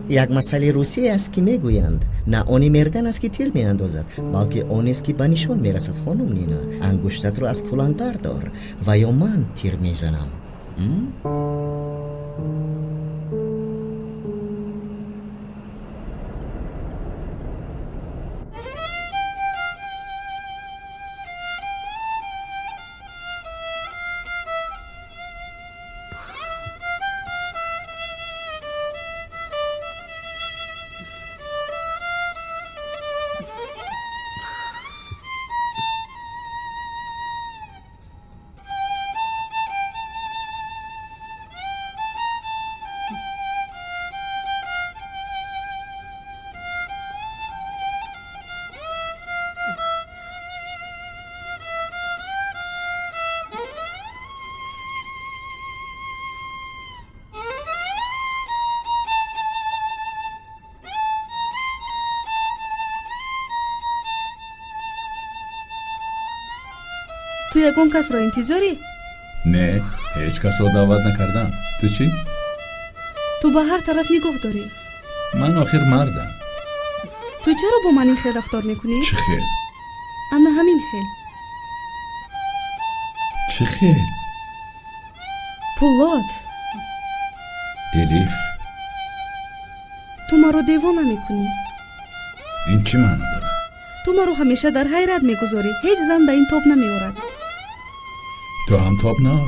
یک مسئله روسی است که میگویند نه آنی مرگن است که تیر میاندازد، بلکه آن است که به نشان میرسد. خانم نینا، انگشتت رو از کلان بردار و یا من تیر میزنم. تو یکون کس را انتظاری؟ نه، هیچ کس را دعوت نکردم. تو چی؟ تو به هر طرف نگاه داری. من آخر مردم. تو چرا با من این خیل رفتار میکنی؟ چه خیل؟ اما همین خیل. چه خیل؟ پولاد. الیف، تو ما رو دیوانه میکنی. این چی معنی داره؟ تو ما رو همیشه در حیرت میگذاری. هیچ زن به این تاب نمیورد. تو هم تاب نار.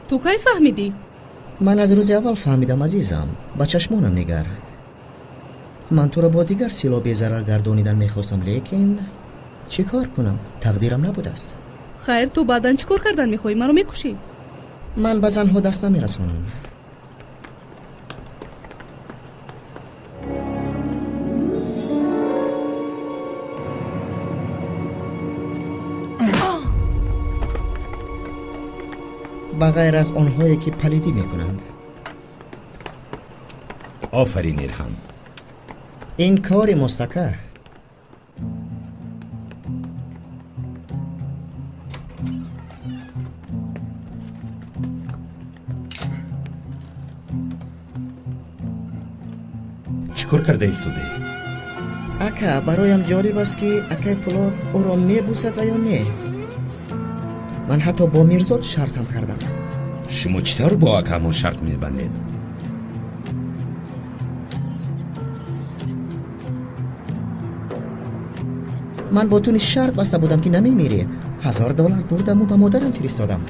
تو کی فهمیدی؟ من از روز اول فهمیدم عزیزم. با چشمانم نگر. من تو را با دیگر سیلا بی‌ضرر گردانیدن میخواستم، لیکن چی کار کنم؟ تقدیرم نبوده است. خیر، تو بعدن چی کار کردن میخوایی؟ من رو میکشی؟ من به زنها دست نمیرسانم. بغیر از آنهایی که پلیدی میکنند. آفرین ایرهام. این کاری مستقر. چیکار کرده ایستوده؟ اکا برایم جالب است که اکای پولاد او را میبوسد و یا نه. من حتی با میرزاد شرط هم کردم. شما چطور با اکامون شرط میبندید؟ من با تو نیز شرط بسته بودم که نمیمیری. $1000 بردم و به مادرم فرستادم.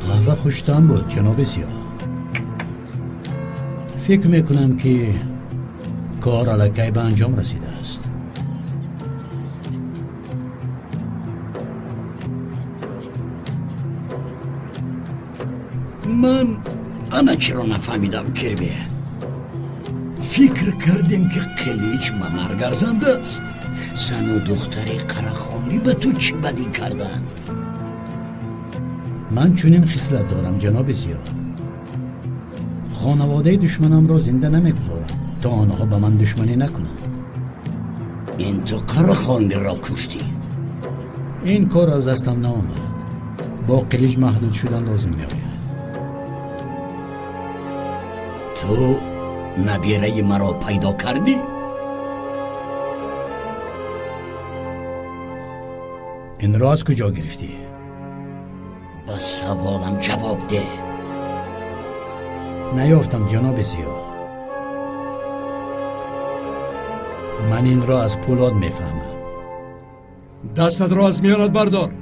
قهوه خوشتان بود جناب سیاه. فکر میکنم که کار الکی به انجام رسیده است. من انا چرا نفهمیدم کربه. فکر کردیم که قلیچ ممر گرزنده است. زن و دختری قراخانی به تو چی بدی کردند؟ من چنین خصلت دارم جناب زیاد. خانواده دشمنم را زنده نمیگذارم تا آنها به من دشمنی نکنند. این تو قراخانی را کشتی. این کار از دستم نآمد. با قلیچ محدود شدن لازم میآید. تو نبیره مرا پیدا کردی؟ این را از کجا گرفتی؟ با سوالم جواب ده. نیافتم جناب سیاه. من این را از پولاد میفهمم. دستت را از میانت بردار.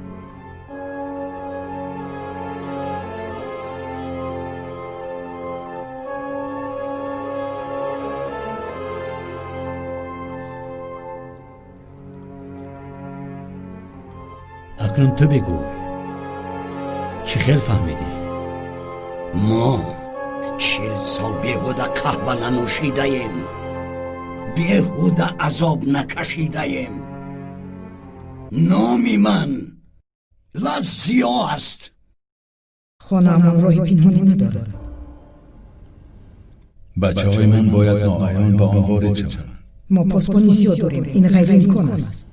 اکنون تو بگوی چی خیل فهمیدی؟ ما 40 سال بیهوده قهوه ننوشیده ایم، بیهوده عذاب نکشیده ایم. نامی من لازیا است. خانه‌مان راه پنهانی ندارد. بچه های من باید ناآیان به آن وارد شوند. ما پاسپانیسیو داریم. این غیر امکان است.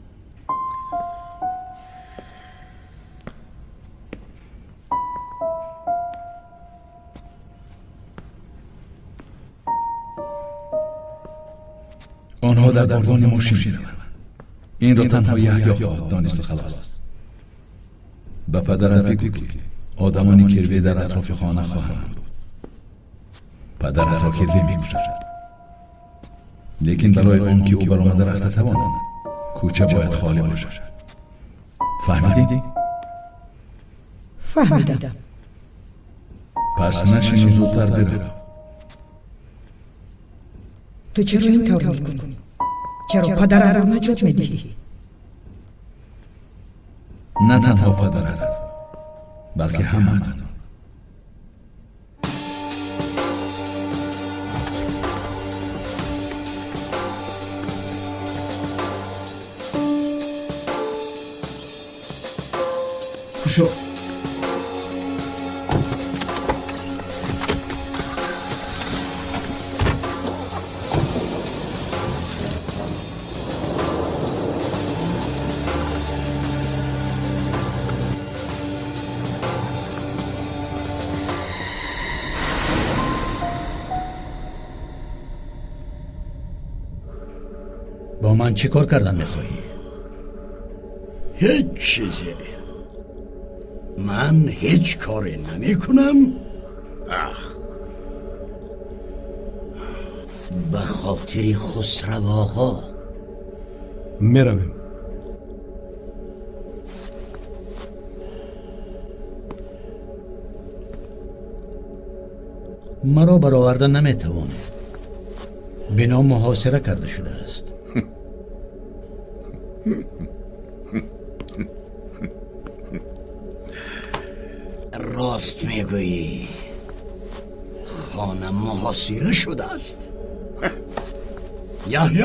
آنها در باغبان ماشین میروند. این را تنها یحیی خواهد دانست و خلاص. به پدرت بگو که آدمانی کروی در اطراف خانه خواهند بود. پدرت را کروی میگوشد، لیکن برای آن که او برآمده رفته تواند، کوچه باید خالی باشد. فهمیدی؟ فهمیدم. پس نشین و زودتر برو. تو چرا این طور میکنی؟ چرا پدر را نجات میدهی؟ نه تنها پدرت، بلکه همه. پوشو. با من چی کار کردن میخوایی؟ هیچ چیزی. من هیچ کاری نمی کنم. به خاطر خسرو آقا میرویم. مرا برآوردن نمیتوانه. بنا محاصره کرده شده است. راست میگویی، خانه محاصره شده است. یحیی،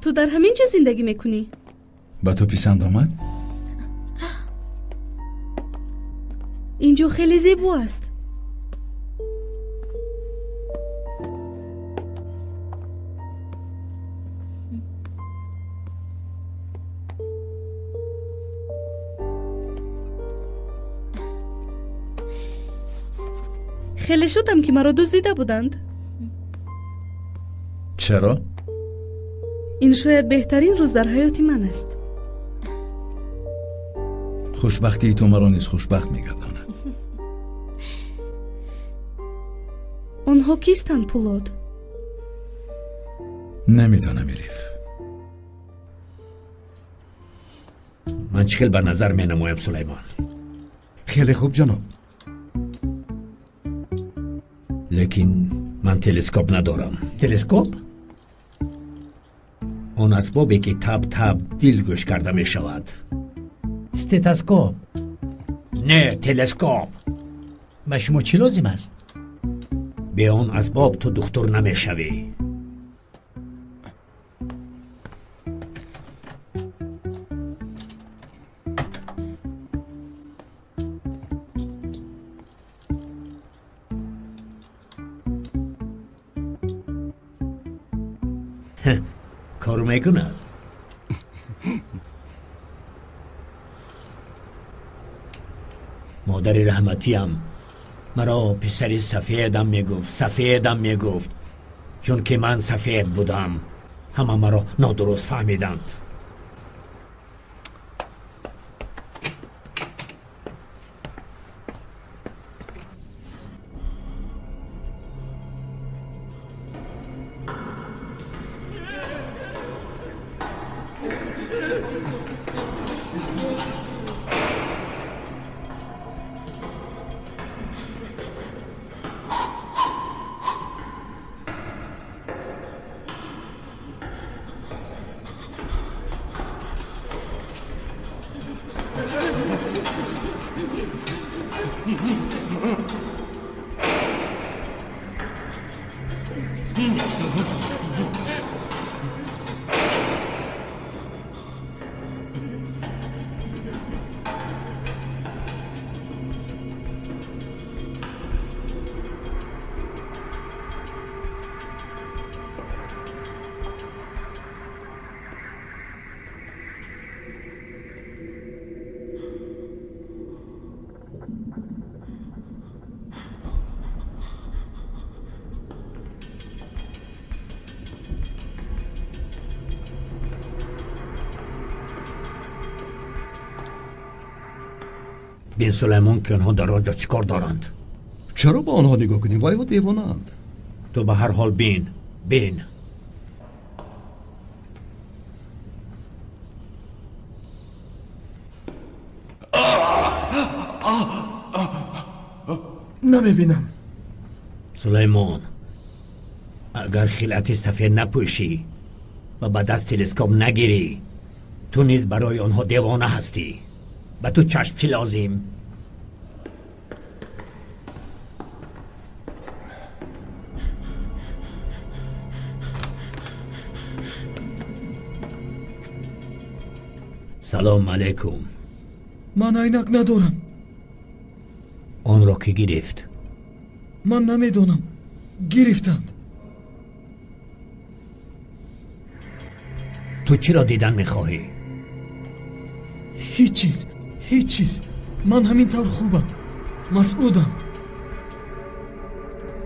تو در همین چه زندگی میکنی؟ با تو پسند آمد؟ اینجا خیلی زیبا است. خیلی شدم که مرا دزدیده بودند. چرا؟ این شاید بهترین روز در حیات من است. خوشبختی تو مرا نیز خوشبخت می‌گرداند. онҳо кистанд пулод? نمیدانم الیف. من چکل به نظر می نمایم سلیمان. خیلی خوب جناب. لیکن من تلسکوپ ندارم. تلسکوپ؟ آن اسبابی که تب دل گوش کرده می شود. استتاسکوپ؟ نه، تلسکوپ. به شما چی لازم است؟ به آن اسباب تو دکتر نمی شوی. کار میکند. مادر رحمتیم مرا پسر سفیدم میگفت چون که من سفید بودم همه مرا نادرست فهمیدند. بین سلیمان که آنها در آنجا چیکار دارند؟ چرا با آنها نگاه کنیم؟ وای دیوانند. تو به هر حال بین. نمیبینم. سلیمان، اگر خلعت سفید نپوشی و به دست تلسکوپ نگیری تو نیز برای آنها دیوانه هستی. به تو چشم چی لازم؟ سلام علیکم. من عینک ندارم. آن را که گرفت؟ من نمیدونم. گرفتند. تو چی را دیدن میخواهی؟ هیچ چیز. من همین طور خوبم. مسعودم.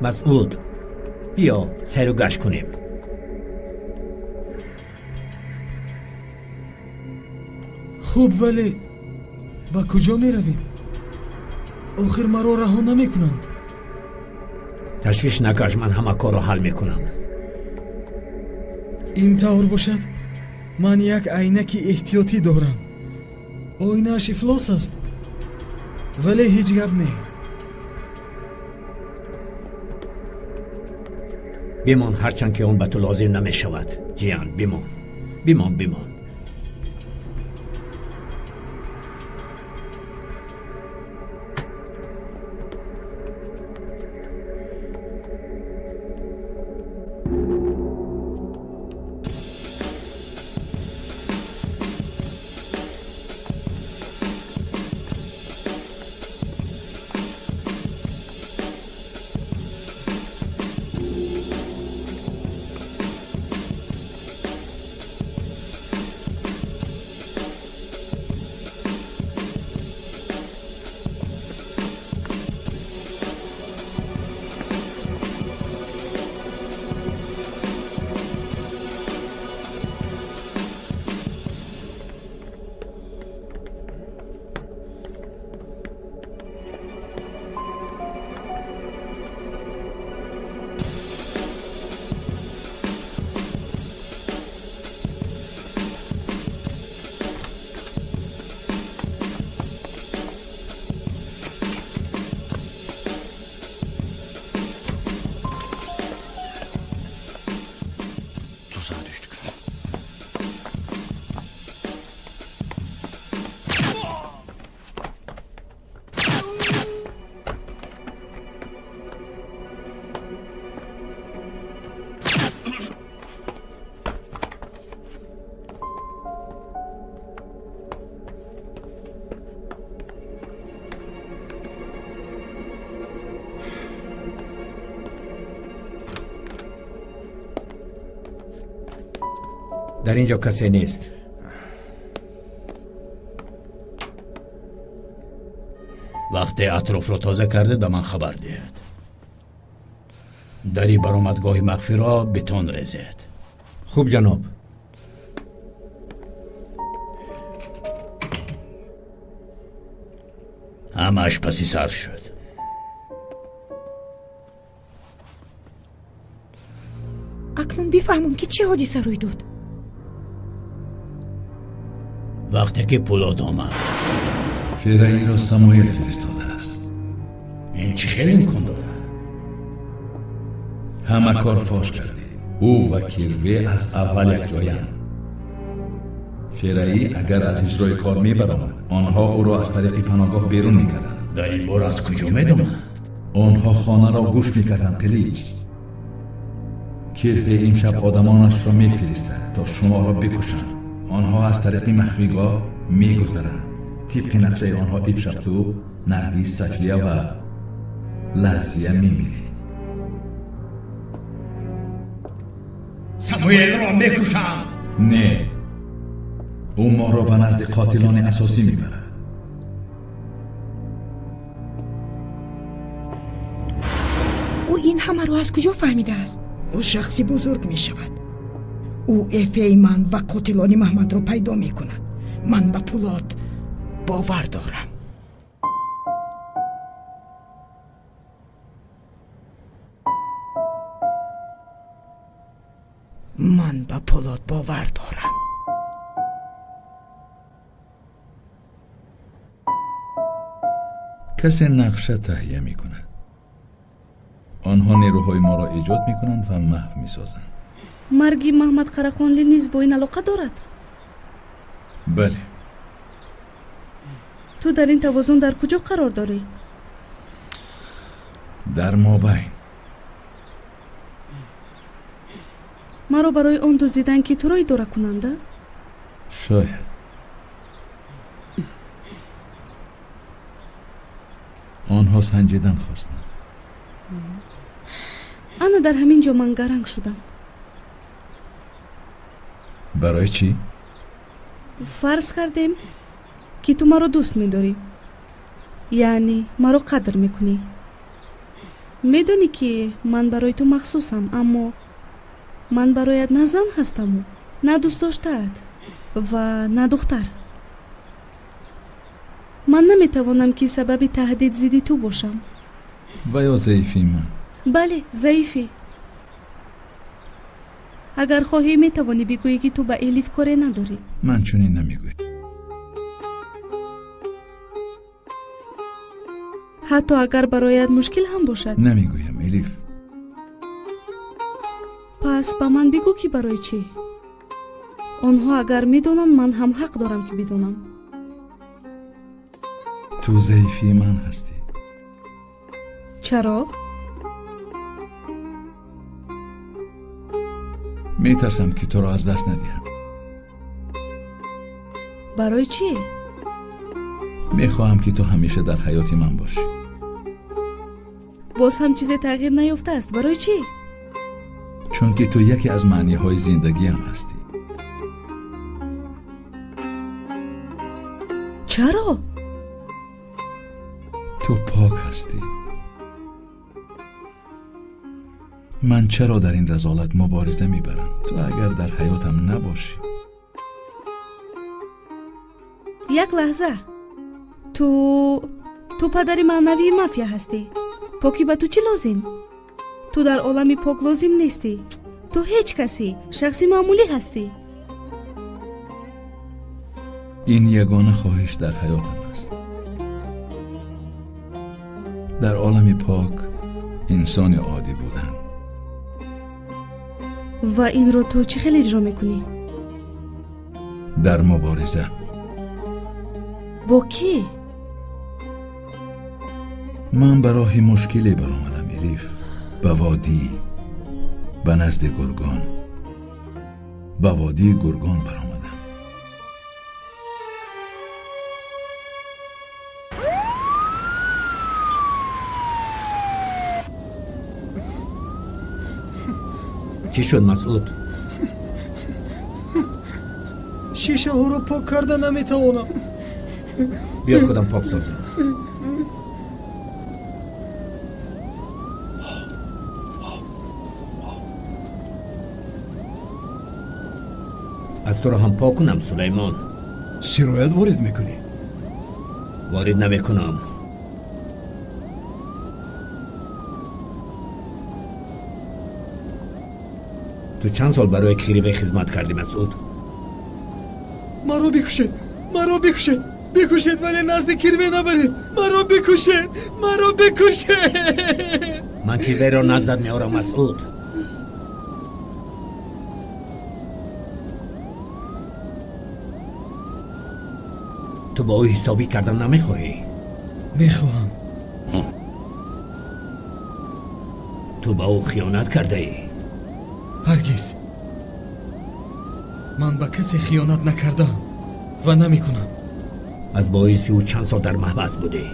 مسعود، بیا سیر و گشت کنیم. خوب، ولی با کجا می رویم؟ آخر مرا رها نمی کنند. تشویش نکش، من همه کار رو حل میکنم. این طور باشد من یک عینک احتیاطی دارم. آینه‌اش افلاس است ولی هیچ گپ نه. بمان، هرچند که اون به تو لازم نمی شود. جیان، بمان. در اینجا کسی نیست. وقتی اطراف رو تازه کرده به من خبر دهید. دری برآمدگاه مخفی را بتون ریزید. خوب جناب. همش پسی سر شد. اکنون بفهمم که چه حادثه روی داد. وقتی که پولاد آمد فرعی را سمایل فرستاده است. این چه خیلی امکان داره؟ همه کار فاش کرده. او و کیروی از اول یک جایند. فرعی اگر از اجرای کار میبرند آنها او را از طریق پناهگاه بیرون میکردند. در این بار از کجا میدونند؟ آنها خانه را گوش میکردند. قلیج کیروی امشب آدمانش را میفرستد تا شما را بکشند. آنها از طریق مخفیگاه میگذرند. طبق نقشه آنها امشب تو نرگس، صفیه و لحظیه میمیره. سموئل را میکشند. نه، او ما را به نزد قاتلان اساسی میبرد. او این همه رو از کجا فهمیده است؟ او شخصی بزرگ می شود. او افی من و قاتلان محمد رو پیدا می کند. من به پولاد باور دارم. من به پولاد باور دارم. کسی نقشه تهیه می کند. آنها نیروهای ما را ایجاد می کنند و محو می سازند. مرگی محمد قراخانلی نیز با این علاقه دارد؟ بله. تو در این توازن در کجا قرار داری؟ در مابین. مرا برای آن دزدیدن که تو را اداره کننده؟ شاید. آنها سنجیدن خواستند. انا در همین جا من گرنگ شدم. برای چی؟ فرض کردیم که تو مرا دوست می‌داری، یعنی مرا قدر میکنی. میدونی که من برای تو مخصوصم، اما من برایت نه زن هستم و نه دوست داشته‌ات و نه دختر. من نمیتوانم که سبب تهدید زیدی تو باشم. و یا ضعیفی من؟ بله، ضعیفی. اگر خواهی میتوانی بگویی که تو به الیف کاری نداری. من چنین نمیگویم. حتی اگر برایت مشکل هم باشد. نمیگویم الیف. پس با من بگو که برای چی؟ آنها اگر میدونن من هم حق دارم که بدونم. تو ضعیفی من هستی. چرا؟ میترسم که تو را از دست ندیم. برای چی؟ میخواهم که تو همیشه در حیات من باشی. باز هم چیز تغییر نیافته است. برای چی؟ چون که تو یکی از معنی های زندگی هم هستی. چرا؟ تو پاک هستی. من چرا در این رذالت مبارزه میبرم؟ تو اگر در حیاتم نباشی. یک لحظه. تو پدر معنوی مافیا هستی. پاکی به تو چی لازم؟ تو در عالم پاک لازم نیستی. تو هیچ کسی، شخصی معمولی هستی. این یگانه خواهش در حیاتم است. در عالم پاک انسان عادی بودن. و این رو تو چه خیلی اجرا میکنی؟ در مبارزه. با کی؟ من به راه مشکلی برآمدم الیف. به وادی، به نزد گرگان، به وادی گرگان برآمدم. چی شد مسعود؟ шишаҳоро пок карда наметавонам. бия худам пок созам. از تو رو هم پاک کنم سلیمان. سرایت وارد میکنی؟ وارد نمیکنم. تو چند سال برای خیریوی خدمت کردی مسعود؟ مرا بکشید ولی نزد کیروی نبرید. مرا بکشید. من کیروی را نزدت میارم مسعود. تو با او حسابی کردن نمیخواهی؟ میخواهم. تو با او خیانت کرده ای؟ هرگز. من با کسی خیانت نکردم و نمیکنم. از باعثی او چند سال در محبس بودی؟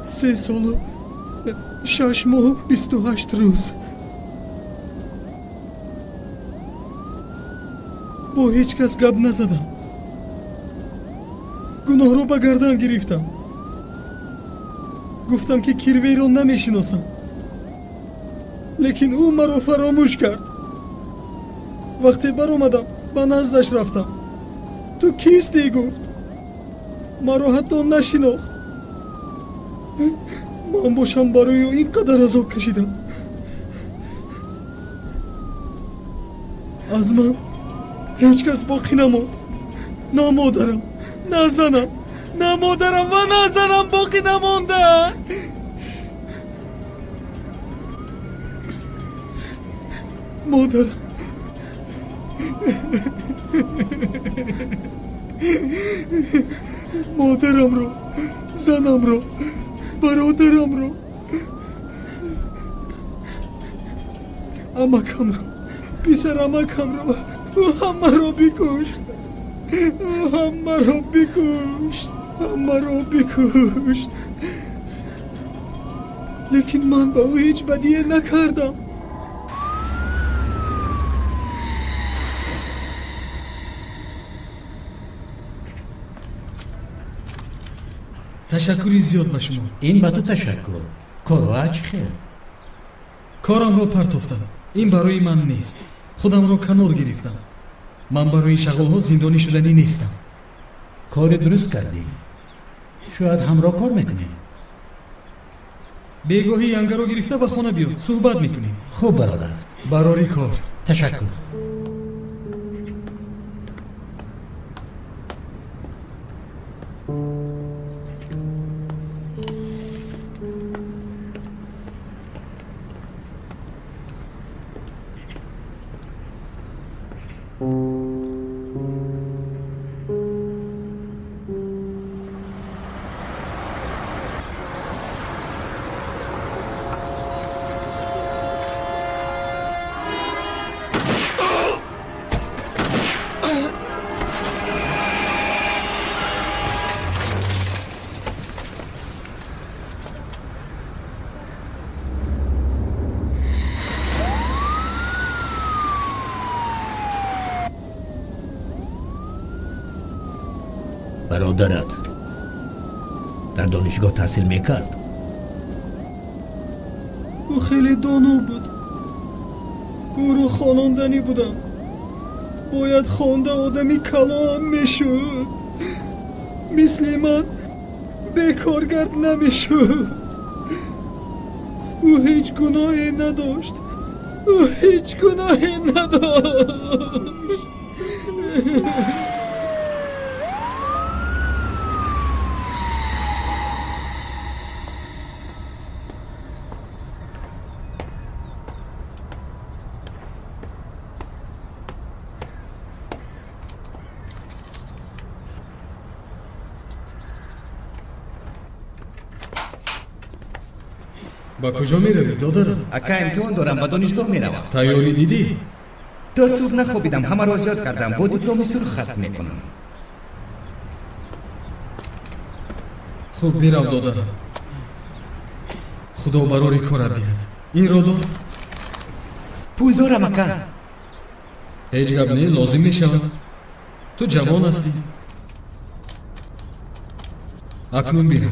3 سال و 6 ماه و 28 روز. با هیچ کس گپ نزدم. گناه رو به گردن گرفتم. گفتم که کیروی رو نمیشناسم. لیکن او مرا فراموش کرد. وقتی بر اومدم به نزدش رفتم. تو کیستی گفت. مرا حتی نشناخت. من باشم برای او اینقدر عذاب کشیدم. از من هیچ کس باقی نماند. نه مادرم نه زنم. نه مادرم و نه زنم باقی نمانده. مادرم مادرم رو، زنم رو، برادرم رو، امکم رو، پسر امکم رو، او همه رو بکشت. لیکن من به او هیچ بدیه نکردم. تشکری زیاد به شما. این به تو تشکر. کارو چی خیر؟ کارم رو پرتافتم. این برای من نیست. خودم رو کنار گرفتم. من برای شغل‌ها زندانی شدنی نیستم. کار درست کردی. شاید همراه کار میکنی. بیگاهی ینگه رو گرفته به خانه بیا. صحبت میکنیم. خوب برادر. برای کار. تشکر. برادرت در دانشگاه تحصیل میکرد؟ او خیلی دانا بود. او رو خواندنی بودم. باید خوانده آدمی کلان میشد. مثل من بیکارگرد نمیشد. او هیچ گناهی نداشت. با کجا میروی دادرم؟ اکا امتحان دارم با دانشگاه میروم. تیاری دیدی؟ تا صبح نخوابیدم. همه را زیاد کردم. با دیپلم سرخ ختم میکنم. خوب میرم دادرم. خدا برای کارت بیاد. این را دار؟ پول دارم اکا. هیچ گپ نه لازم میشود. تو جوان هستی. اکنون بیرون.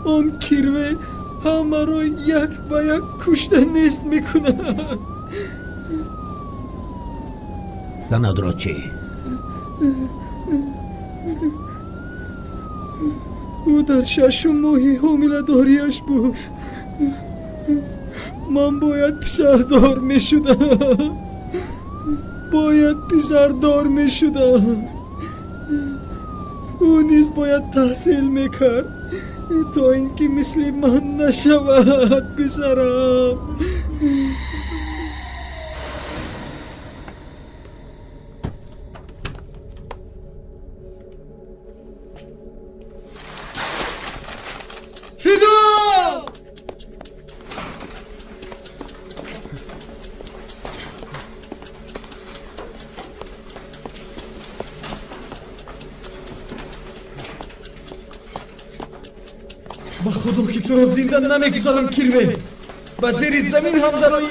اون کیروه همه رو یک با یک کشته نیست میکنه. زند را چی؟ او در 6 ماهی حامله داریش بود. من باید پسردار میشدم. او نیز باید تحصیل میکرد تا اینکه مثل من نشود پسرم. با خدا که تو را زنده نمیگذارم کیروه. با زیر زمین هم درایی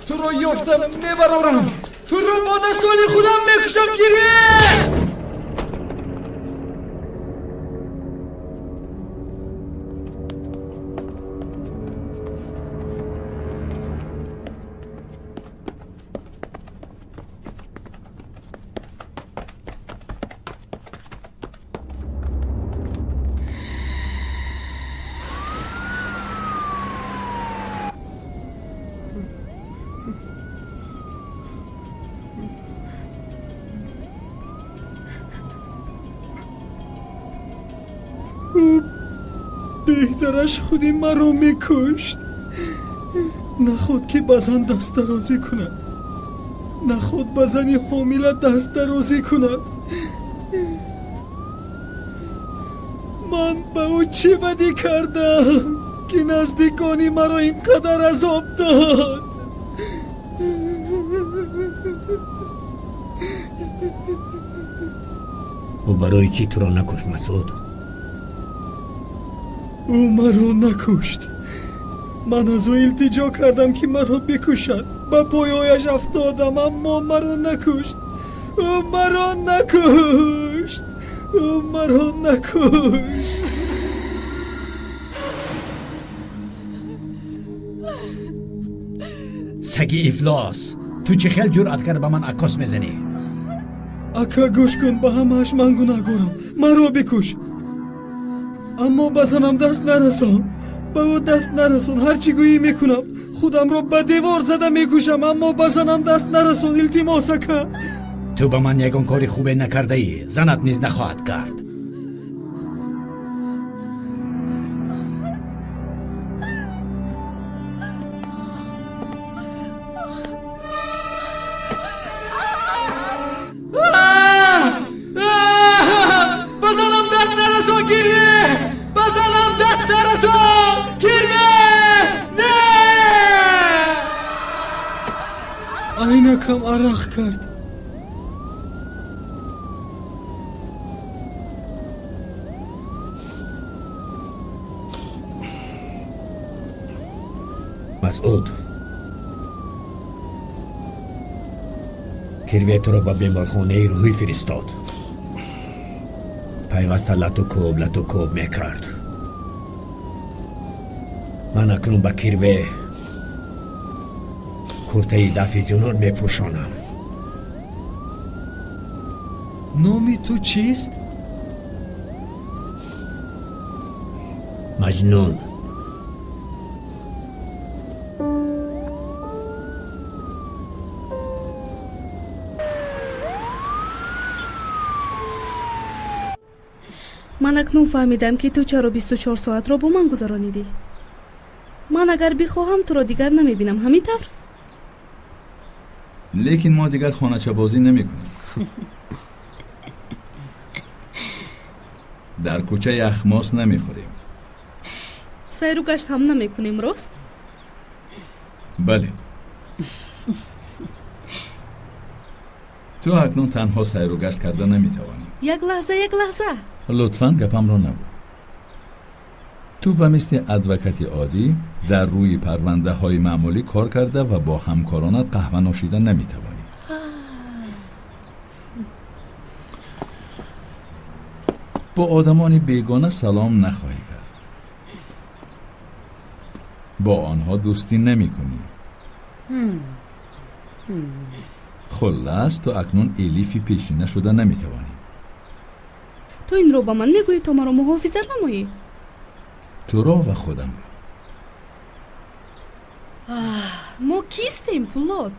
تو را یافتم میبرارم. تو را با دستان خودم میکشم کیروه. بهترش خودی مرا میکشت. نخود که بزن دست درازی کند. نخود بزنی حامله دست درازی کند. من به او چه بدی کردم که نزدیکانی مرا اینقدر عذاب داد؟ او برای چی تو را نکشت مسعود؟ او مرا نکشت. من از او التجا کردم که مرا بکشد. با پایش افتادم اما مرا نکشت. او مرا نکشت. سگی افلاس، تو چه خیل جرأت کرد به من عکاس میزنی؟ اکا گوش کن، به همهش من گناهگارم. مرا بکش اما بزنم دست نرسان. به او دست نرسان. هرچی گویی میکنم. خودم رو به دیوار زده میکشم اما بزنم دست نرسان. التماس که تو به من یگان کاری خوبه نکرده ای. زنت نیز نخواهد کرد. عینکم عرق کرد. مسعود، کروی تو رو با بیمارخانه روحی فرستاد. پیوست لطو کوب میکرد. من اکنون با کروی کرته دفع جنون میپوشانم. نامی تو چیست؟ مجنون. من اکنون فهمیدم که تو چرا 24 ساعت را با من گذرانیدی. من اگر بخواهم تو را دیگر نمیبینم، همین طور؟ لیکن ما دیگر خانچه بازی نمی کنیم. در کوچه یخماس نمی خوریم. سیر و گشت هم نمی کنیم، راست؟ بله. تو اکنون تنها سیر و گشت کرده نمی توانیم. یک لحظه لطفاً گپم را نبود. تو به مثل ادوکتی عادی در روی پرونده های معمولی کار کرده و با همکارانت قهوه نوشیدن نمی توانی. با آدمان بیگانه سلام نخواهی کرد. با آنها دوستی نمی کنی. خلاص تو اکنون الیفی پیشینه شده نمی توانی. تو این رو با من میگویی تو ما رو محافظت نمایی؟ تو را و خودم را. ما کیستیم پولاد؟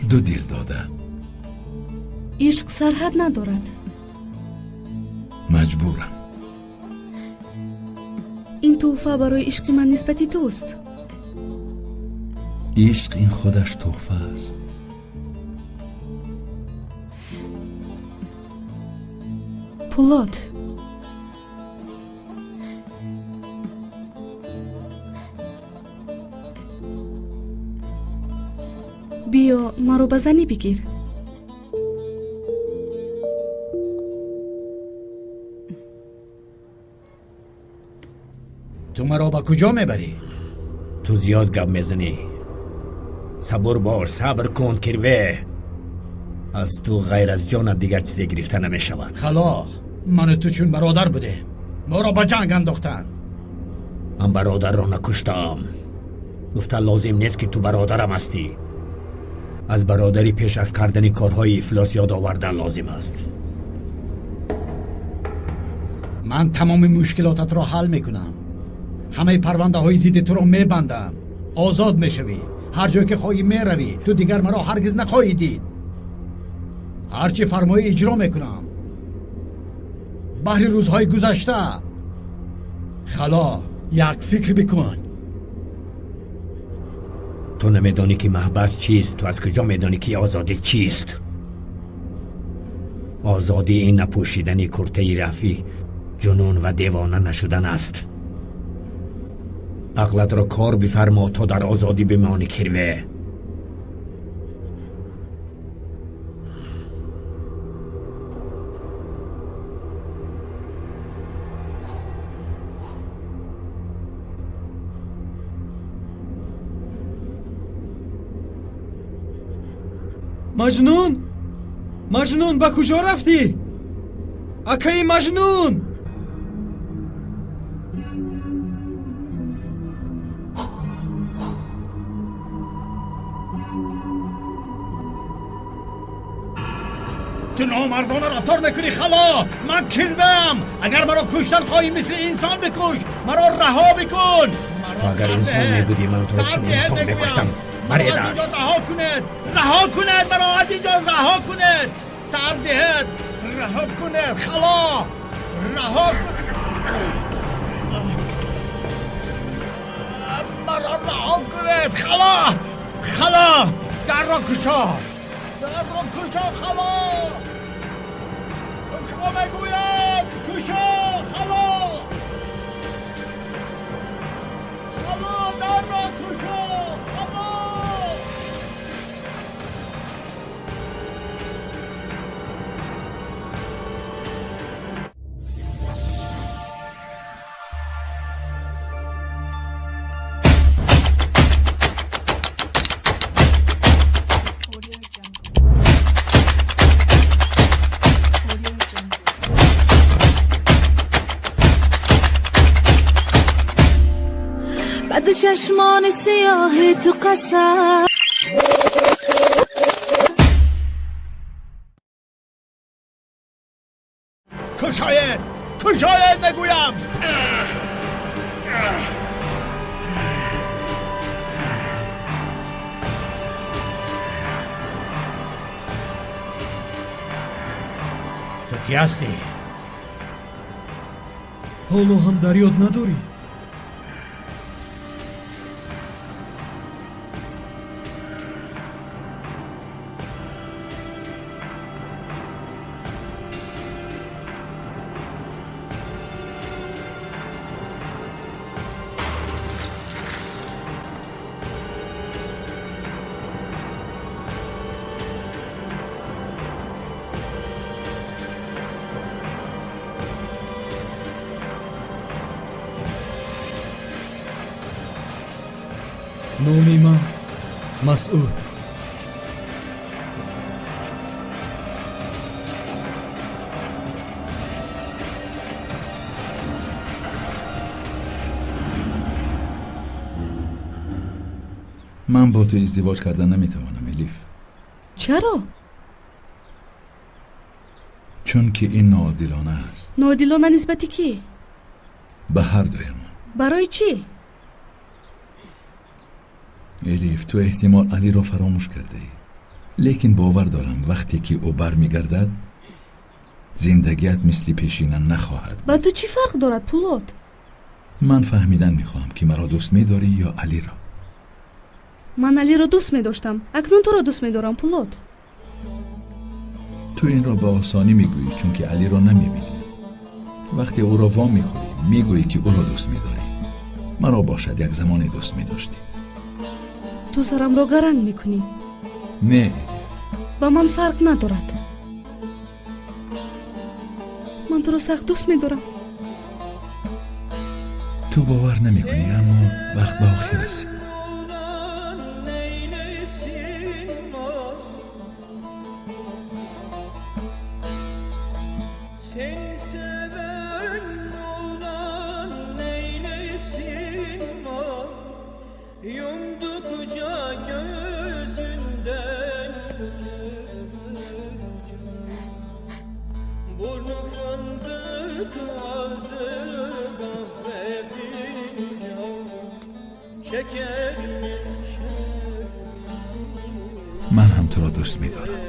دو دل داده. عشق سرحد ندارد. مجبورم. این تحفه برای عشق من نسبتی توست. عشق این خودش تحفه است. پولاد، بیا مرا به زنی بگیر. تو مرا با کجا میبری؟ تو زیاد گپ میزنی. صبر باش، صبر کن کروی. از تو غیر از جانت دیگر چیزی گرفته نمیشود. خلا، من تو چون برادر بوده، ما را با جنگ انداختن. من برادر را نکشتم. گفتن لازم نیست که تو برادرم هستی. از برادری پیش از کردن کارهای افلاس یاد آوردن لازم است. من تمام مشکلاتت را حل میکنم. همه پرونده های ضد تو را میبندم. آزاد میشوی. هر جای که خواهی میروی. تو دیگر مرا هرگز نخواهی دید. هرچی فرمایی اجرا میکنم. بحری روزهای گذشته. خلا، یک فکر بکن. تو نمیدانی که محبس چیست. تو از کجا میدانی که آزادی چیست؟ آزادی این نپوشیدنی کرته رفی جنون و دیوانه نشدن است. عقلت را کار بفرما تا در آزادی بمانی کروی. مجنون با کجا رفتی؟ اکای مجنون! تو نامردانه رفتار میکنی خلا. من کرویم. اگر مرا کشتن خواهی مثل انسان بکش. مرا رها بکن. تو اگر انسان میبودی من تو چون انسان میکشتم. بریدش رها کند مرا از اینجا رها کند. سر دهد رها کند خلا. رها کند مرا رها کند خلا. در را کشا خلا. کشا میگویم کشا خلا. در را کشا خلا. چشمان سیاه تو قصر. کشاید نگویم. تو کی هستی؟ حالا هم در یاد نداری؟ نامی من مسعود. من با تو ازدواج کردن نمیتوانم الیف. چرا؟ چون که این ناعادلانه است. ناعادلانه نسبتی کی؟ به هر دویمان. برای چی؟ الیف، تو احتمال علی را فراموش کرده ای، لیکن باور دارم وقتی که او برمیگردد زندگیت مثل پیشینه نخواهد. با تو چی فرق دارد پولاد؟ من فهمیدن میخواهم که مرا دوست میداری یا علی را. من علی را دوست میداشتم، اکنون تو را دوست میدارم پولاد. تو این را به آسانی میگویی چون که علی را نمیبینی. وقتی او را وام میخوری میگویی که او را دوست میداری. مرا باشد یک زمانی دوست میداشتی. تو سرم را گرنگ میکنی. نه، با من فرق ندارد. من تو را سخت دوست میدارم. تو باور نمیکنی اما وقت به آخر رسید. من هم تو را دوست می‌دارم.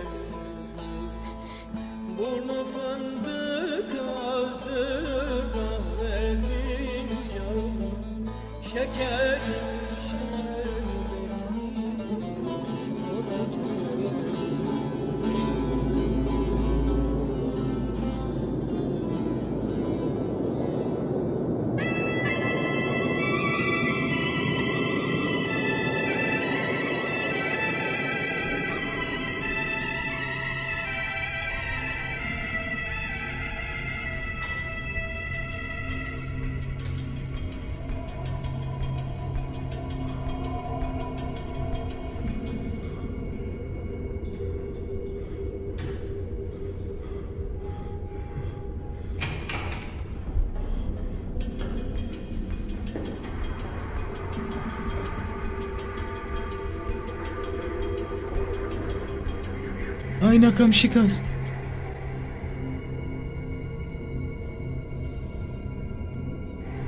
عینکم شکست.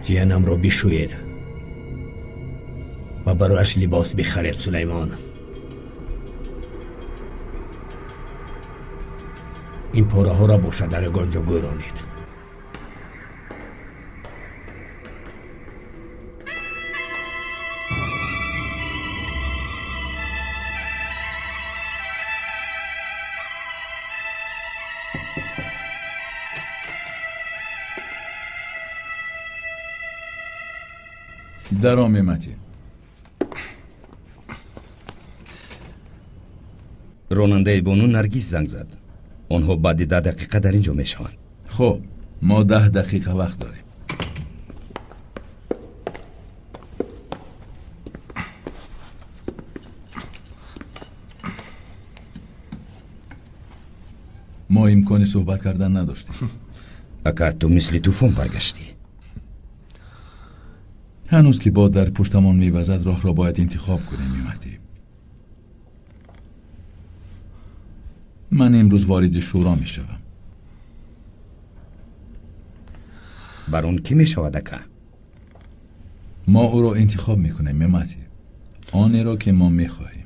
جیانم رو بشوید و برایش لباس بخرید سلیمان. این پاره ها را با شدر گنجا گرانید. در آمدی. راننده بانو نرگس زنگ زد. آنها بعد 10 دقیقه در اینجا میشوند. خب ما 10 دقیقه وقت داریم. ما امکان صحبت کردن نداشتیم. اکا تو مثل طوفان برگشتی. هنوز که باد در پشتمان میوزد راه را باید انتخاب کنیم میمتی. من امروز وارد شورا میشوم. برون کی میشود اکا؟ ما او را انتخاب میکنیم میمتی، آنی را که ما میخواهیم.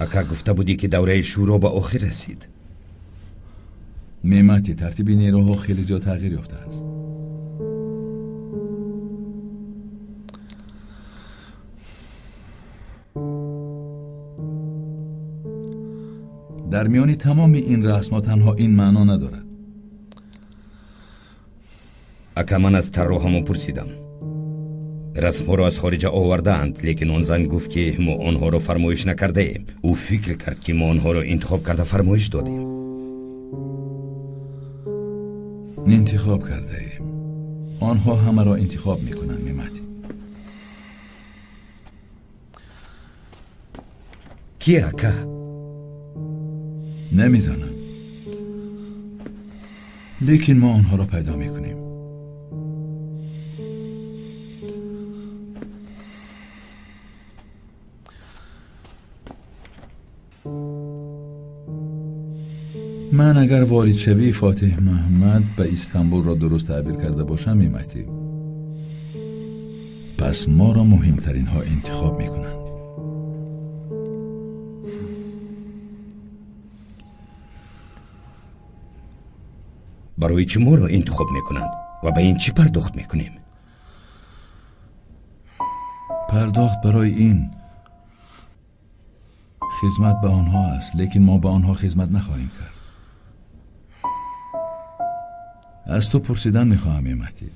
اکا گفته بودی که دوره شورا به آخر رسید. میمتی ترتیب نیروها خیلی زیاد تغییر یافته است. در میان تمام این رسم‌ها تنها این معنا ندارد. اکا من از طراحمو پرسیدم، رسم‌ها را از خارج آوردند، لیکن اون زن گفت که ما آنها را فرمایش نکرده ایم. او فکر کرد که ما آنها را انتخاب کرده فرمایش دادیم. انتخاب کرده ایم. آنها همه را انتخاب میکنند میمتی. کی اکا؟ نمیدانم، لیکن ما آنها را پیدا میکنیم. من اگر وارد شوی فاتح محمد به استانبول را درست تعبیر کرده باشم میمتی، پس ما را مهمترین ها انتخاب میکنند. برای چی ما را انتخاب میکنند و به این چی پرداخت میکنیم؟ پرداخت برای این خدمت به آنها است، لیکن ما به آنها خدمت نخواهیم کرد. از تو پرسیدن میخواهم ایمتی،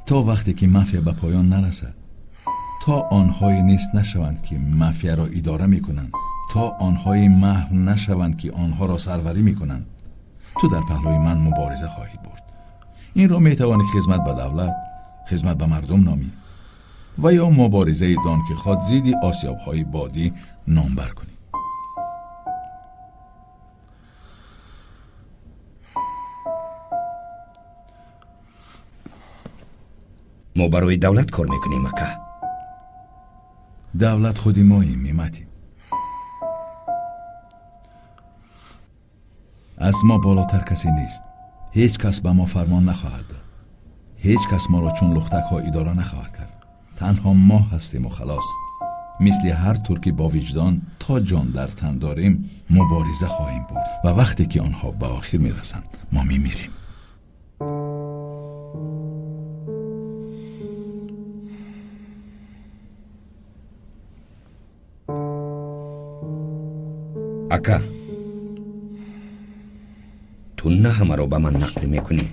تا وقتی که مافیا به پایان نرسد، تا آنهای نیست نشوند که مافیا را اداره میکنند، تا آنهای محو نشوند که آنها را سروری میکنند، تو در پهلوی من مبارزه خواهید برد. این را میتوانی خدمت به دولت، خدمت به مردم نامی و یا مبارزه دان که خواد زیدی آسیاب های بادی نامبر کنی. ما برای دولت کار میکنیم اکا. دولت خودی ماییم میمتی. از ما بالاتر کسی نیست. هیچ کس به ما فرمان نخواهد داد. هیچ کس ما را چون لختک ها اداره نخواهد کرد. تنها ما هستیم و خلاص. مثل هر طور که با وجدان تا جان در تن داریم مبارزه خواهیم برد و وقتی که آنها به آخر میرسند ما میمیریم. اکا تو نه همه رو به من نقل میکنی؟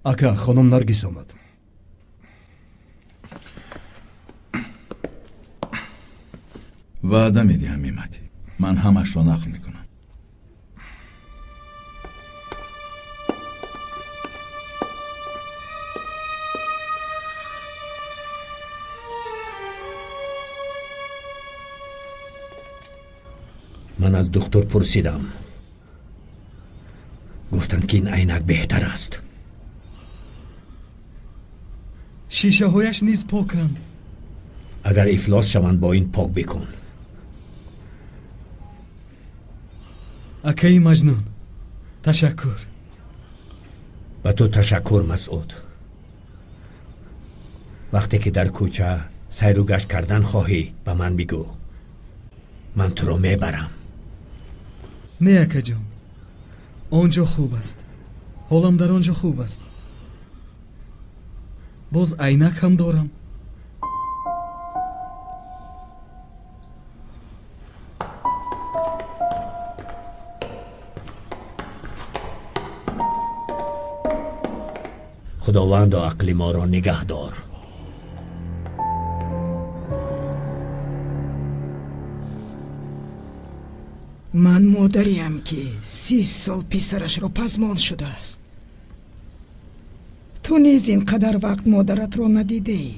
اکا خانم نرگس آمد. وعده میدیم میمتی، من همش را نقل میکنم. من از دکتر پرسیدم، گفتند که این عینک بهتر است. شیشه هایش نیز پاکند. اگر افلاس شوند با این پاک بکن. اکای مجنون تشکر. و تو تشکر مسعود. وقتی که در کوچه سیر و گشت کردن خواهی به من بگو، من تو رو میبرم. نه اکا جان، آنجا خوب است. حالم در آنجا خوب است. باز عینک هم دارم. خداوند عقل ما را نگه دار. من مادریم که 30 سال پسرش را پزمان شده است. تو نیز اینقدر وقت مادرت را ندیده ای.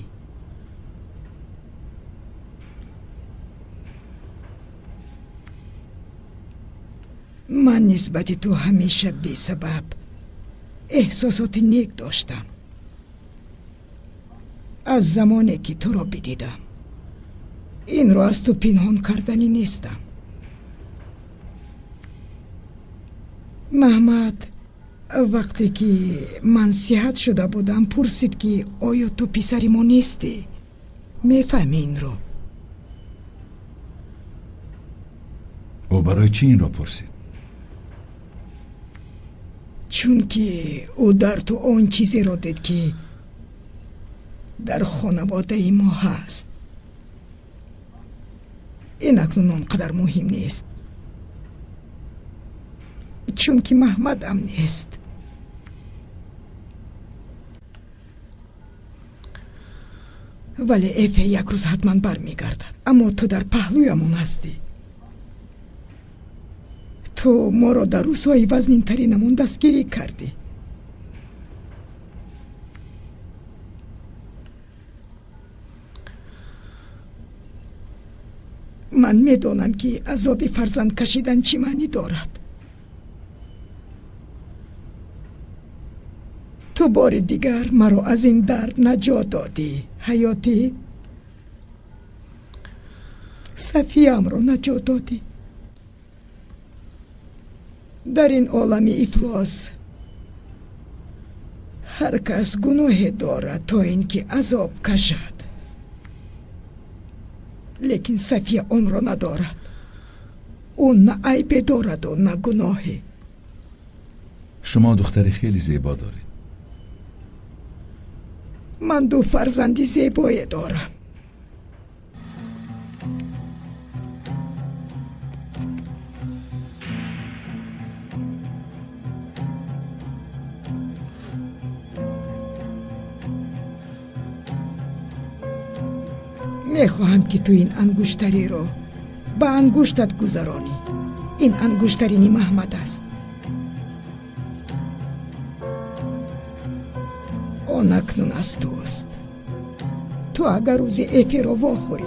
من نسبت تو همیشه بی سبب احساسات نیک داشتم. از زمانی که تو را بدیدم این را از تو پنهان کردنی نیستم. محمد وقتی که من صحت شده بودم پرسید که آیا تو پسر ما نیستی؟ میفهمی این رو؟ او برای چی این را پرسید؟ چون که او در تو آن چیزی را دید که در خانواده ما هست. این اکنون آنقدر مهم نیست، چون که محمد هم نیست. ولی افه یک روز حتما برمیگردد. اما تو در پهلویمون هستی. تو ما را در روزهای وزنین ترینمون دستگیری کردی. من میدانم که عذاب فرزند کشیدن چی معنی دارد. تو بار دیگر مرا از این درد نجات دادی حیاتی. صفیم را نجات دادی. در این عالم افلاس هر کس گناه دارد تا اینکه عذاب کشد، لیکن صفیه آن را ندارد. اون نه عیب دارد و نه گناهی. شما دختری خیلی زیبا دارید. من 2 فرزندی زیبایی دارم. میخواهم که تو این انگشتری رو با انگشتت گذرانی. این انگشترینی محمد است. آن اکنون از توست. تو اگر روزی افی رو واخوری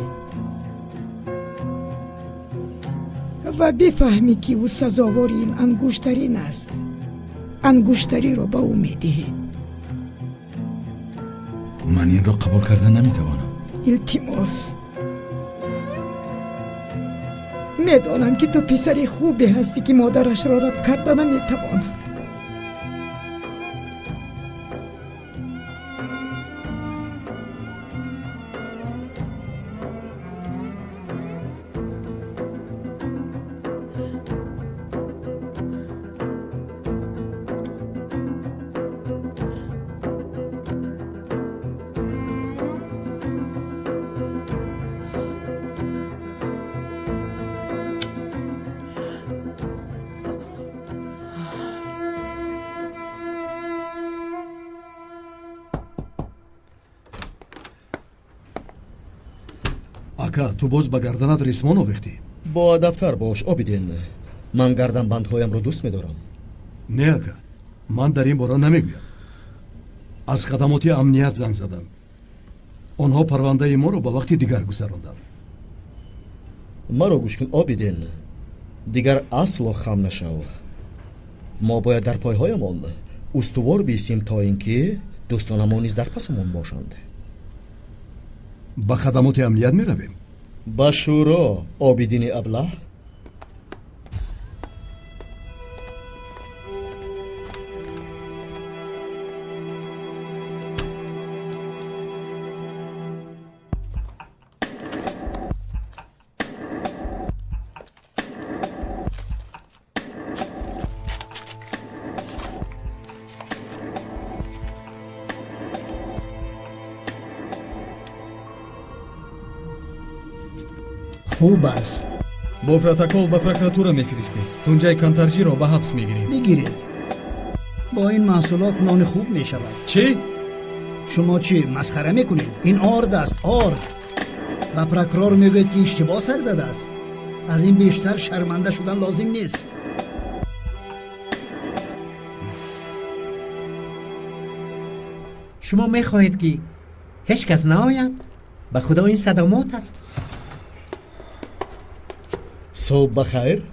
و بفهمی که او سزاوار این انگشترین است، انگشتری رو با او میدهی. من این را قبول کردن نمیتوانم. التماس. میدانم که تو پسری خوبی هستی که مادرش را رد کردن نمیتواند. ака, ту боз ба гарданат рисмон овехтӣ? боадабтар бош обидин. ман гарданбандҳоямро дӯст медорам. Не ака, ман дар ин бора намегӯям. аз хадамоти амният занг задам. онҳо парвандаи моро ба вақти дигар гузаронданд. маро гӯш кун обидин. дигар асло хам нашав. мо бояд дар пойҳоямон устувор бисим то ин ки дӯстонамон низ дар пасамон бошанд. ба хадамоти амният меравем. ба шӯро обидини аблаҳ. خوب است. бо протокол ба прокуратура мефиристем. тунҷаи кантарҷиро ба ҳабс мегирем. بگیرید. با این محصولات نان خوب می شود. چی؟ شما چی مسخره میکنید؟ این آرد است، آرد. و پروکورور میگوید که اشتباه سر زده است. از این بیشتر شرمنده شدن لازم نیست. شما میخواهید که هیچ کس نآید؟ به خدا این صدمات است. صبح بخیر.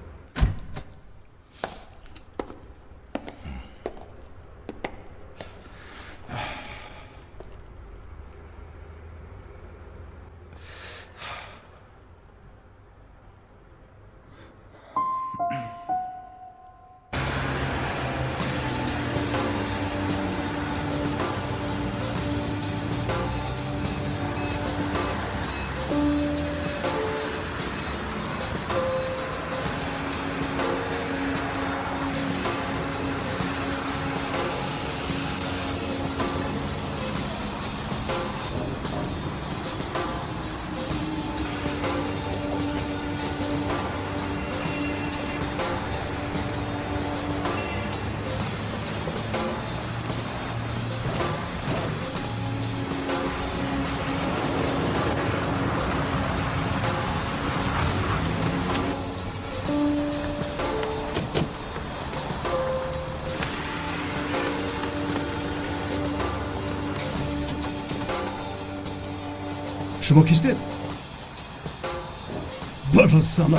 شما کیستید؟ برا سمت.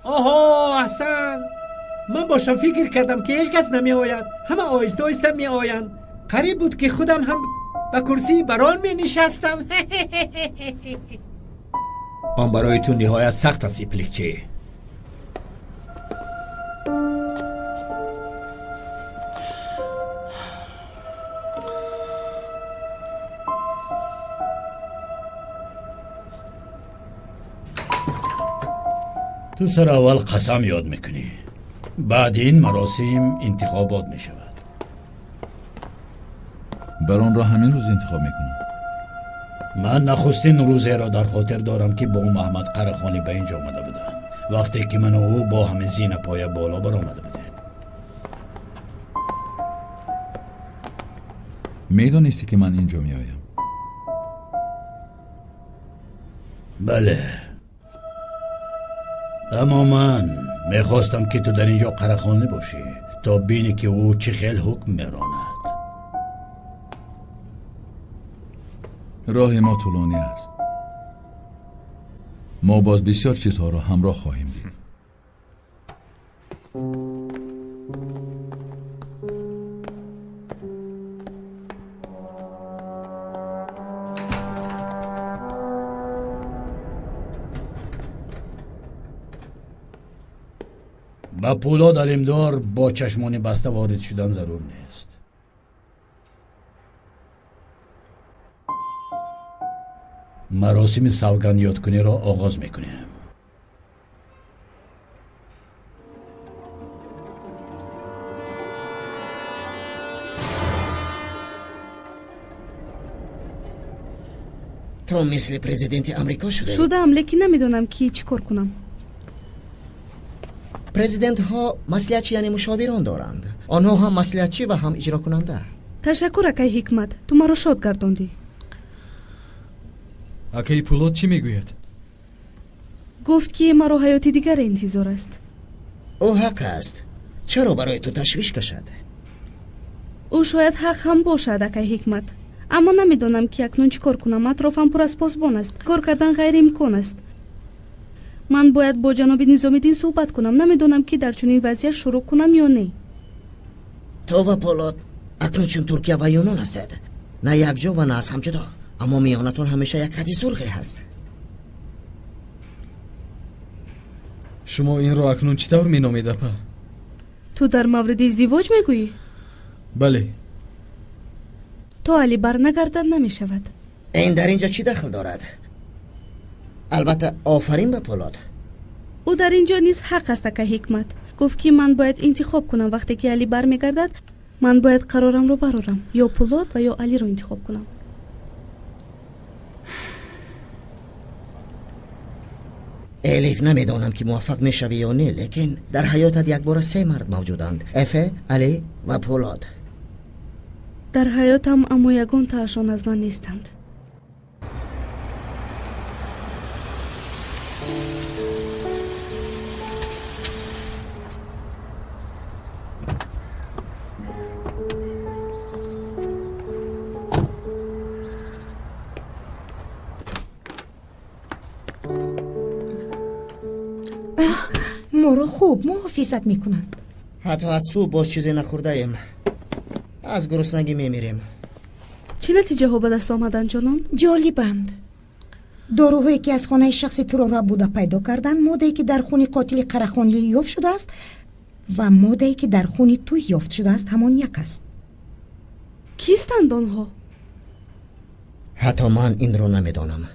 آها احسن. من باشم فکر کردم که هیچ کس نمی آید، همه آیسته آیسته می آیند. قریب بود که خودم هم به کرسی بران می نشستم. آن برای تو نهایت سخت است ایپلیکچه. تو سر اول قسم یاد میکنی، بعد این مراسم انتخابات میشود. بران را همین روز انتخاب میکنم. من نخستین روزه را در خاطر دارم که با محمد قرخانی به اینجا آمده بودم، وقتی که من و او با همه زین پای بالا برآمده بودیم. میدانستی که من اینجا میآیم؟ بله، اما من میخواستم که تو در اینجا قرخانی باشی تا بینی که او چه خیل حکم میراند. راه ما طولانی است. ما باز بسیار چیزها را همراه خواهیم دید. با پولاد علمدار با چشمانی بسته وارد شدن ضرور نیست. مراسم سوگند یادکنی را آغاز میکنیم. تو مثل پرزیدنت امریکا شدم، لیکن نمیدونم که چی کار کنم. پرزیدنت ها مصلحتچی یعنی مشاوران دارند. آنها هم مصلحتچی و هم اجرا کننده. تشکر اکای حکمت، تو مرا شاد گرداندی. اکای پولاد چی میگوید؟ گفت که مرا حیاتی دیگر انتظار است. او حق است. چرا برای تو تشویش کشد؟ او شاید حق هم باشد اکای حکمت، اما نمیدونم که اکنون چی کار کنم. اطرافم پر از پاسبان است، کار کردن غیر امکان است. من باید با جناب نظامی‌دین صحبت کنم. نمیدونم که در چنین وضعیت شروع کنم یا نه. تو و پولاد اکنون چون ترکیه و یونان هستید، نه یک جا و نه از هم جدا، اما میانتون همیشه یک خط سرخی هست. شما این را اکنون چی طور مینامید اپا؟ تو در مورد ازدواج میگویی؟ بله. تا علی بر نگردد نمیشود. این در اینجا چی دخل دارد؟ البته آفرین به پولاد. او در اینجا نیز حق است که حکمت. گفت که من باید انتخاب کنم. وقتی که علی بر میگردد من باید قرارم رو برارم، یا پولاد و یا علی رو انتخاب کنم. الیف نمیدونم که موفق میشوی یا نه، لیکن در حیاتت یک بار 3 مرد موجودند: افه، علی و پولاد. در حیاتم اما یگان تاشون از من نیستند. ما رو خوب محافظت میکنن. حتی از صبح باز چیزی نخورده ایم. از گرسنگی میمیریم. چه نتیجه ها به دست آمدن جانان؟ جالبند. داروهایی که از خانه شخصی تو را بوده پیدا کردن، ماده‌ای که در خون قاتل قرخانی یافت شده است و ماده‌ای که در خون تو یافت شده است همان یک است. کیستند آنها؟ حتی من این رو نمیدانم.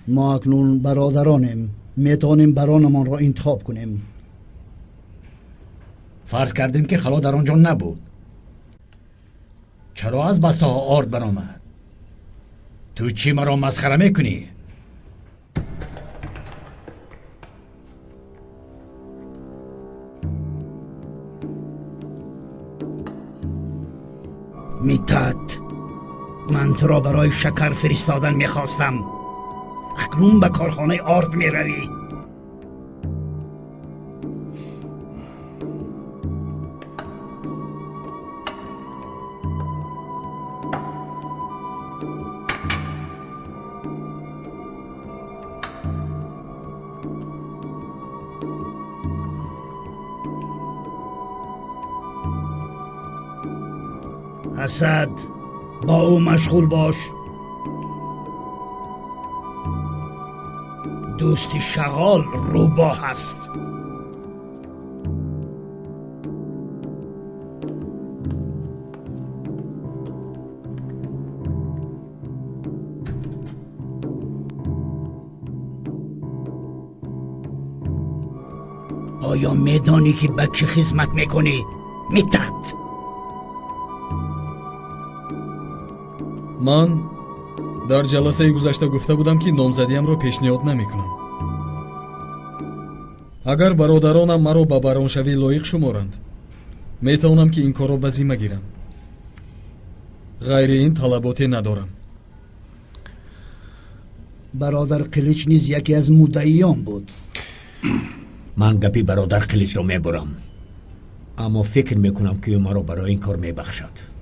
ما اکنون برادرانیم، میتونیم برانمان را انتخاب کنیم. فرض کردیم که خلا در آنجا نبود. چرا از بسته ها آرد برآمد؟ تو چی مرا مسخره میکنی؟ میتاد، من تو را برای شکر فرستادن میخواستم، اکنون به کارخانه آرد میروی. اسد، با او مشغول باش. دوستی شغال روباه هست. آیا میدانی که به کی خدمت میکنی؟ میتد. من در جلسه گذشته گفته بودم که نامزدیم را پیشنهاد نمیکنم. اگر برادرانم مرا به برانشوی لایق شمارند، میتوانم که این کار را به ذمه گیرم. غیر این طلباتی ندارم. برادر قلیچ نیز یکی از مدعیان بود. من گپی برادر قلیچ را میبرم، اما فکر میکنم که او مرا برای این کار میبخشد.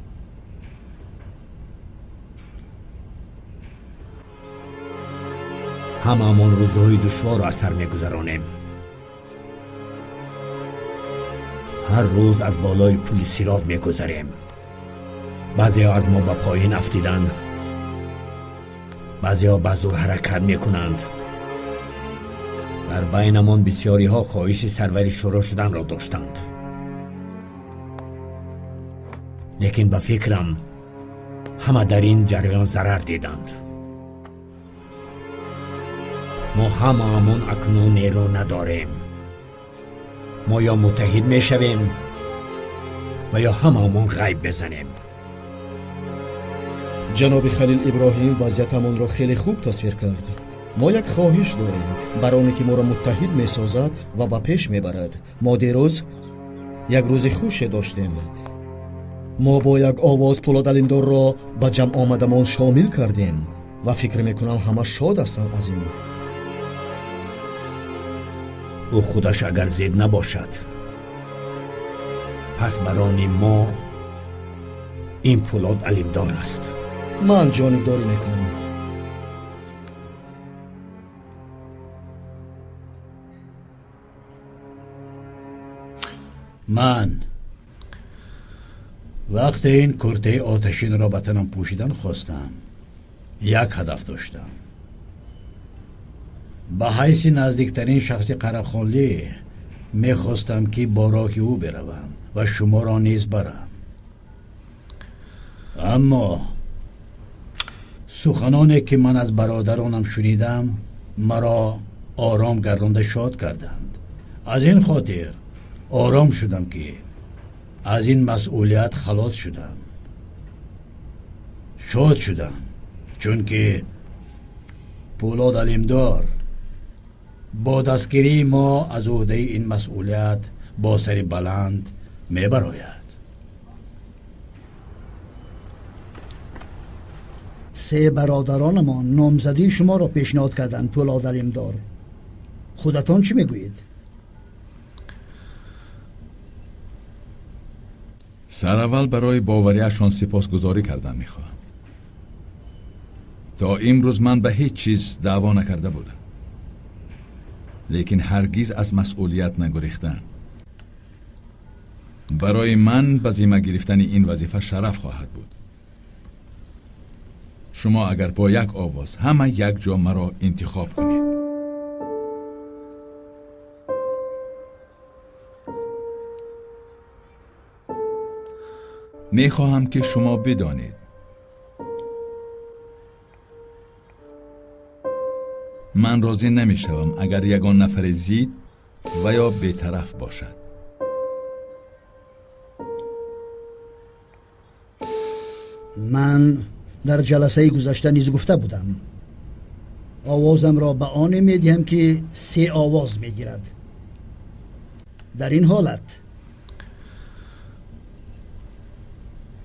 هممون روزهای دشوار را از سر میگذرانیم. هر روز از بالای پل صراط میگذریم. بعضی ها از ما به پایین افتیدند، بعضی ها به زور حرکت میکنند. در بینمان بسیاری ها خواهش سروری شروع شدن را داشتند، لیکن به فکرم همه در این جریان ضرر دیدند. ما هممون اکنون نیرو نداریم. ما یا متحد میشویم و یا هممون غیب بزنیم. جناب خلیل ابراهیم وضعیتمون را خیلی خوب تصویر کرد. ما یک خواهش داریم برای که ما را متحد میسازد و به پیش میبرد. ما دیروز یک روز خوش داشتیم. ما با یک آواز پولاد علمدار را به جمع آمدمان شامل کردیم و فکر میکنم همه شاد هستند از این. او خودش اگر زید نباشد، پس برای ما این پولاد علمدار است. من جانبداری میکنم. من وقت این کرته آتشین را به تنم پوشیدن خواستم، یک هدف داشتم. به حیث نزدیکترین شخص قرخانلی میخواستم که با راه او بروم و شما را نیز برم. اما سخنانی که من از برادرانم شنیدم مرا آرام گردانده شاد کردند. از این خاطر آرام شدم که از این مسئولیت خلاص شدم. شاد شدم چون که پولاد علمدار با دستگیری ما از عهده این مسئولیت با سر بلند میبراید. سه برادران ما نامزدی شما را پیشنهاد کردند. پولاد علمدار، خودتان چی میگویید؟ سراول برای باوریشان سپاسگزاری کردن میخواهم. تا امروز من به هیچ چیز دعوا نکرده بودم، لیکن هرگز از مسئولیت نگریختم. برای من به ذمه گرفتن این وظیفه شرف خواهد بود. شما اگر با یک آواز همه یک جا مرا انتخاب کنید. میخواهم که شما بدانید من راضی نمیشوم اگر یگان نفر زید و یا بی‌طرف باشد. من در جلسه گذشته نیز گفته بودم آوازم را به آن میدهم که 3 آواز میگیرد. در این حالت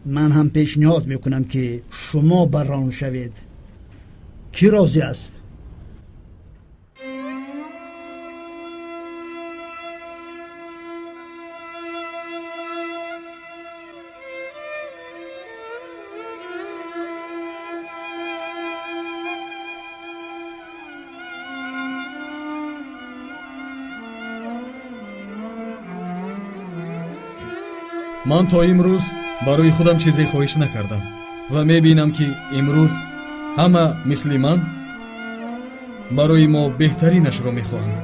من هم پیشنهاد میکنم که شما بران شوید. کی راضی است؟ من تا امروز برای خودم چیزی خواهش نکردم و میبینم که امروز همه مثل من برای ما بهترینش را میخواهند.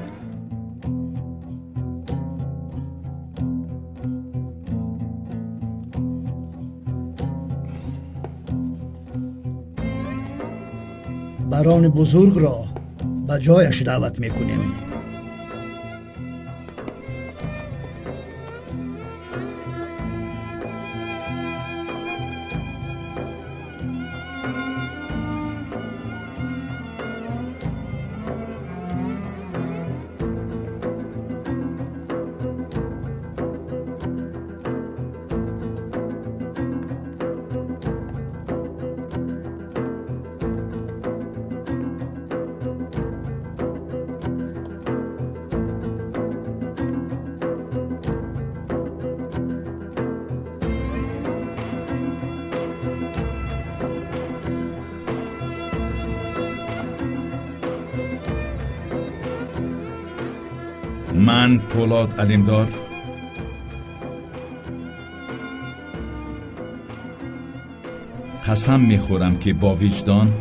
بران بزرگ را به جایش دعوت میکنیم. من پولاد علیمدار قسم میخورم که با وجدان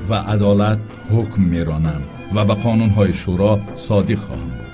و عدالت حکم میرانم و به قانونهای شورا صادق خواهم بود.